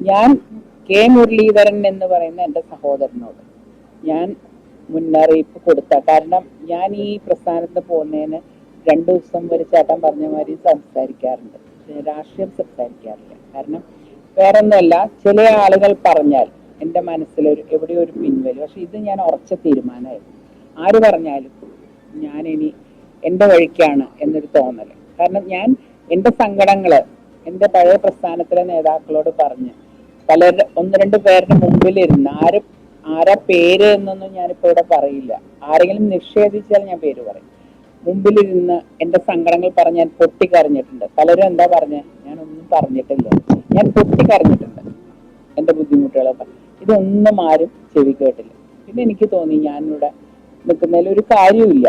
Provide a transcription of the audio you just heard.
ഞാൻ കെ മുരളീധരൻ എന്ന് പറയുന്ന എൻ്റെ സഹോദരനോട് ഞാൻ മുന്നറിയിപ്പ് കൊടുത്ത, കാരണം ഞാൻ ഈ പ്രസ്ഥാനത്ത് പോകുന്നതിന് 2 ദിവസം വരെ ചേട്ടൻ പറഞ്ഞ മാതിരി സംസാരിക്കാറുണ്ട്, രാഷ്ട്രീയം സംസാരിക്കാറില്ല. കാരണം വേറൊന്നുമല്ല, ചില ആളുകൾ പറഞ്ഞാൽ എൻ്റെ മനസ്സിലൊരു എവിടെയോ ഒരു പിൻവലി. പക്ഷെ ഇത് ഞാൻ ഉറച്ച തീരുമാനമായിരുന്നു. ആര് പറഞ്ഞാലും ഞാൻ ഇനി എൻ്റെ വഴിക്കാണ് എന്നൊരു തോന്നല്. കാരണം ഞാൻ എൻ്റെ സങ്കടങ്ങള് എൻ്റെ പഴയ പ്രസ്ഥാനത്തിലെ നേതാക്കളോട് പറഞ്ഞ് ഒന്ന് രണ്ട് പേരുടെ മുമ്പിലിരുന്ന്, ആരാ പേര് എന്നൊന്നും ഞാനിപ്പോ ഇവിടെ പറയില്ല, ആരെങ്കിലും നിഷേധിച്ചാൽ ഞാൻ പേര് പറയും, മുമ്പിലിരുന്ന് എൻ്റെ സങ്കടങ്ങൾ പറഞ്ഞ് ഞാൻ പൊട്ടിക്കരഞ്ഞിട്ടുണ്ട്. പലരും എന്താ പറഞ്ഞേ, ഞാനൊന്നും പറഞ്ഞിട്ടില്ല, ഞാൻ പൊട്ടിക്കരഞ്ഞിട്ടുണ്ട് എൻ്റെ ബുദ്ധിമുട്ടുകളൊക്കെ. ഇതൊന്നും ആരും ചെവി കേട്ടില്ല. പിന്നെ എനിക്ക് തോന്നി ഞാനിവിടെ നിൽക്കുന്നതിൽ ഒരു കാര്യമില്ല.